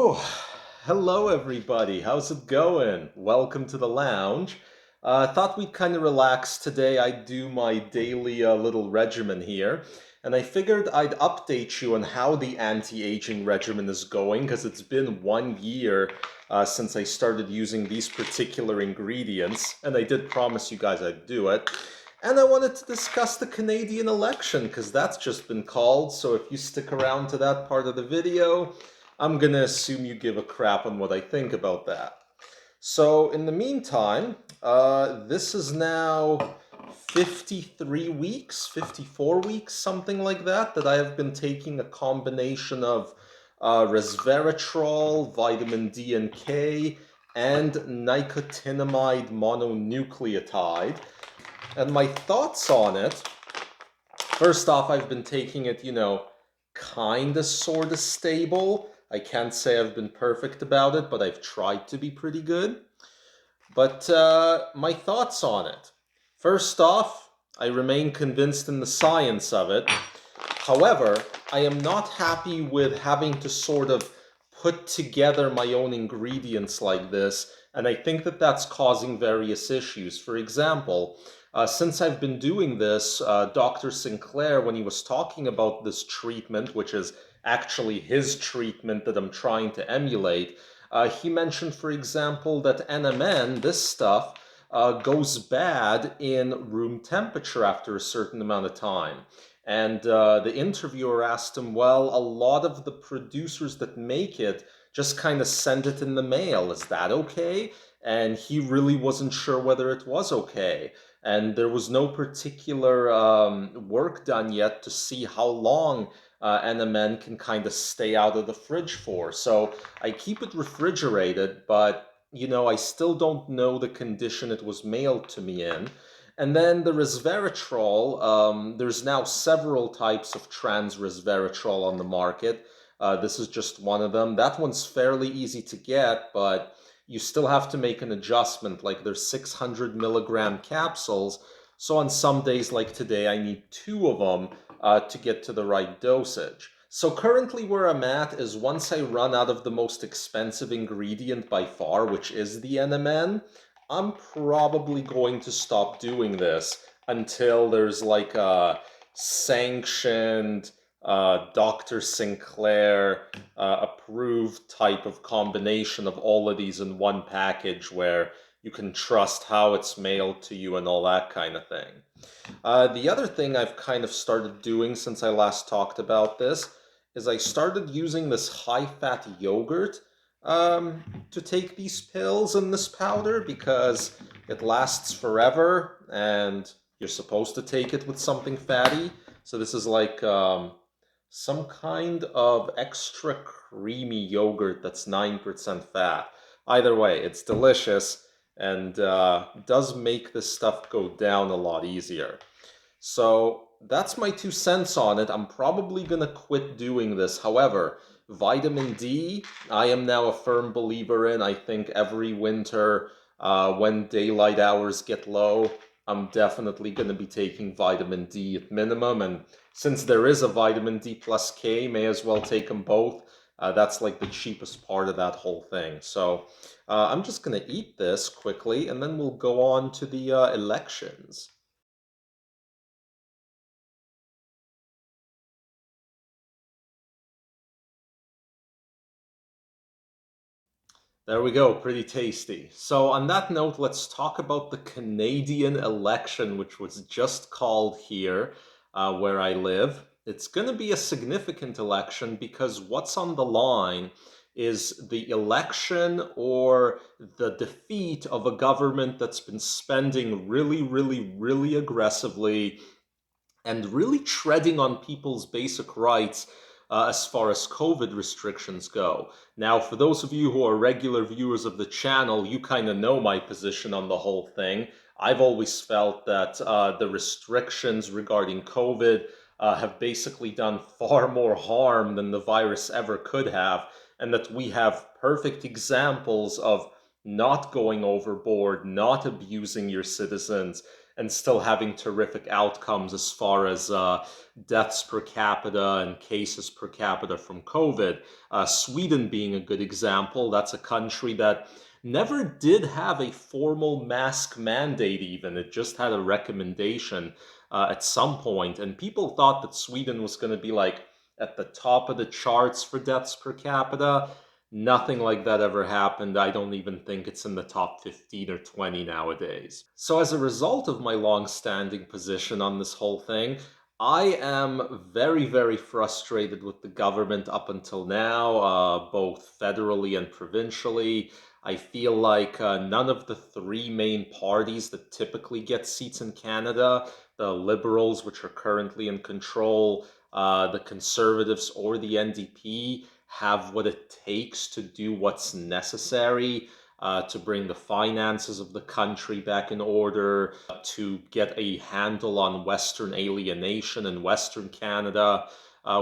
So, hello everybody. How's it going? Welcome to the lounge. Thought we'd kind of relax today. I'd do my daily little regimen here, and I figured I'd update you on how the anti-aging regimen is going because it's been 1 year since I started using these particular ingredients, and I did promise you guys I'd do it. And I wanted to discuss the Canadian election because that's just been called. So if you stick around to that part of the video, I'm gonna assume you give a crap on what I think about that. So in the meantime, this is now 53 weeks, 54 weeks, something like that, that I have been taking a combination of resveratrol, vitamin D and K, and nicotinamide mononucleotide. And my thoughts on it, first off, I've been taking it, kinda sorta stable. I can't say I've been perfect about it, but I've tried to be pretty good. But my thoughts on it. First off, I remain convinced in the science of it. However, I am not happy with having to sort of put together my own ingredients like this, and I think that that's causing various issues. For example, since I've been doing this, Dr. Sinclair, when he was talking about this treatment, which is actually his treatment that I'm trying to emulate, he mentioned, for example, that NMN, this stuff, goes bad in room temperature after a certain amount of time. And the interviewer asked him, well, a lot of the producers that make it just kind of send it in the mail. Is that okay? And he really wasn't sure whether it was okay. And there was no particular work done yet to see how long NMN can kind of stay out of the fridge for. So I keep it refrigerated, but I still don't know the condition it was mailed to me in. And then the resveratrol, there's now several types of trans resveratrol on the market. This is just one of them. That one's fairly easy to get, but you still have to make an adjustment. Like there's 600 milligram capsules. So on some days like today, I need 2 of them to get to the right dosage. So currently where I'm at is once I run out of the most expensive ingredient by far, which is the NMN, I'm probably going to stop doing this until there's like a sanctioned Dr. Sinclair approved type of combination of all of these in one package where you can trust how it's mailed to you and all that kind of thing. The other thing I've kind of started doing since I last talked about this is I started using this high-fat yogurt to take these pills and this powder because it lasts forever and you're supposed to take it with something fatty. So this is like some kind of extra creamy yogurt that's 9% fat. Either way, it's delicious and does make this stuff go down a lot easier. So that's my 2 cents on it. I'm probably going to quit doing this. However, vitamin D, I am now a firm believer in. I think every winter, when daylight hours get low, I'm definitely going to be taking vitamin D at minimum. And since there is a vitamin D plus K, may as well take them both. That's like the cheapest part of that whole thing. So I'm just going to eat this quickly, and then we'll go on to the elections. There we go, pretty tasty. So on that note, let's talk about the Canadian election, which was just called here where I live. It's going to be a significant election because what's on the line is the election or the defeat of a government that's been spending really, really, really aggressively and really treading on people's basic rights as far as COVID restrictions go. Now, for those of you who are regular viewers of the channel, you kind of know my position on the whole thing. I've always felt that the restrictions regarding COVID have basically done far more harm than the virus ever could have, and that we have perfect examples of not going overboard, not abusing your citizens, and still having terrific outcomes as far as deaths per capita and cases per capita from COVID. Sweden being a good example. That's a country that never did have a formal mask mandate even. It just had a recommendation at some point, and people thought that Sweden was going to be like at the top of the charts for deaths per capita. Nothing like that ever happened. I don't even think it's in the top 15 or 20 nowadays. So as a result of my long-standing position on this whole thing, I am very, very frustrated with the government up until now, both federally and provincially. I feel like none of the three main parties that typically get seats in Canada, the Liberals, which are currently in control, the Conservatives, or the NDP, have what it takes to do what's necessary to bring the finances of the country back in order, to get a handle on Western alienation in Western Canada,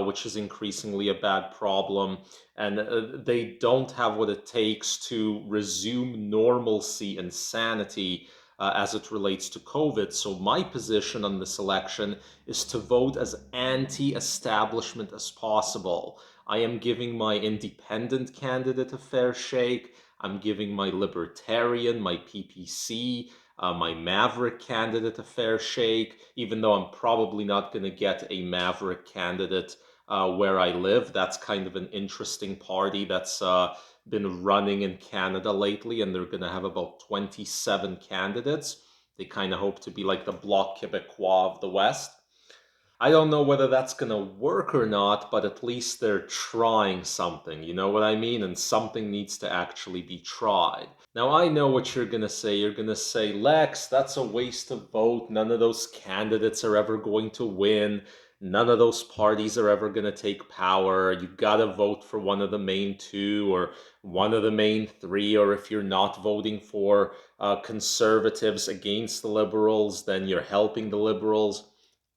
which is increasingly a bad problem. And they don't have what it takes to resume normalcy and sanity as it relates to COVID. So my position on this election is to vote as anti-establishment as possible. I am giving my independent candidate a fair shake. I'm giving my libertarian, my PPC, my Maverick candidate a fair shake, even though I'm probably not going to get a Maverick candidate where I live. That's kind of an interesting party that's been running in Canada lately, and they're going to have about 27 candidates. They kind of hope to be like the Bloc Québécois of the West. I don't know whether that's going to work or not, but at least they're trying something, you know what I mean? And something needs to actually be tried. Now, I know what you're going to say. You're going to say, Lex, that's a waste of vote. None of those candidates are ever going to win. None of those parties are ever going to take power. You've got to vote for one of the main two or one of the main three. Or if you're not voting for conservatives against the liberals, then you're helping the liberals.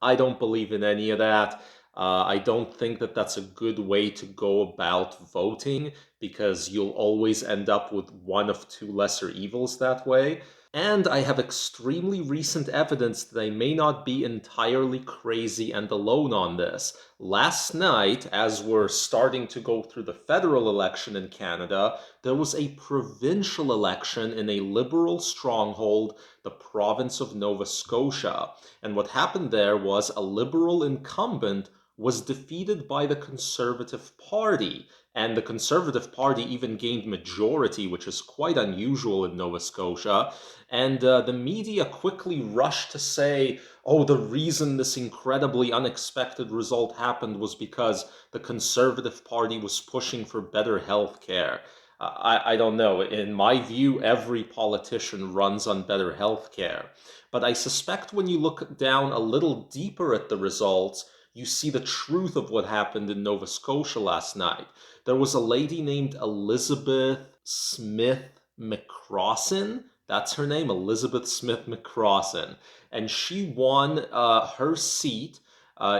I don't believe in any of that. I don't think that that's a good way to go about voting because you'll always end up with one of two lesser evils that way. And I have extremely recent evidence that I may not be entirely crazy and alone on this. Last night, as we're starting to go through the federal election in Canada, there was a provincial election in a liberal stronghold, the province of Nova Scotia. And what happened there was a liberal incumbent was defeated by the Conservative Party. And the Conservative Party even gained majority, which is quite unusual in Nova Scotia. And the media quickly rushed to say, oh, the reason this incredibly unexpected result happened was because the Conservative Party was pushing for better health care. I don't know. In my view, every politician runs on better health care. But I suspect when you look down a little deeper at the results, you see the truth of what happened in Nova Scotia last night. There was a lady named Elizabeth Smith-McCrossin. That's her name, Elizabeth Smith-McCrossin. And she won her seat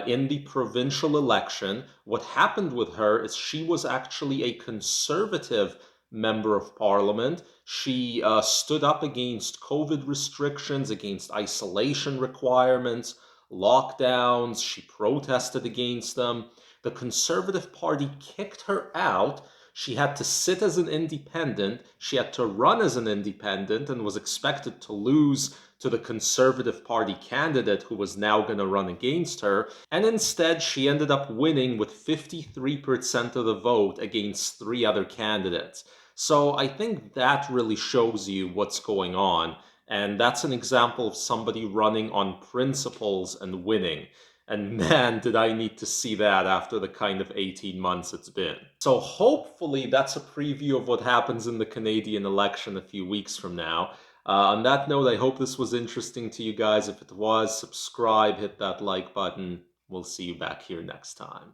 in the provincial election. What happened with her is she was actually a conservative member of parliament. She stood up against COVID restrictions, against isolation requirements, lockdowns. She protested against them. The Conservative Party kicked her out. She had to sit as an independent. She had to run as an independent and was expected to lose to the Conservative Party candidate who was now going to run against her. And instead, she ended up winning with 53% of the vote against three other candidates. So I think that really shows you what's going on. And that's an example of somebody running on principles and winning. And man, did I need to see that after the kind of 18 months it's been. So hopefully that's a preview of what happens in the Canadian election a few weeks from now. On that note, I hope this was interesting to you guys. If it was, subscribe, hit that like button. We'll see you back here next time.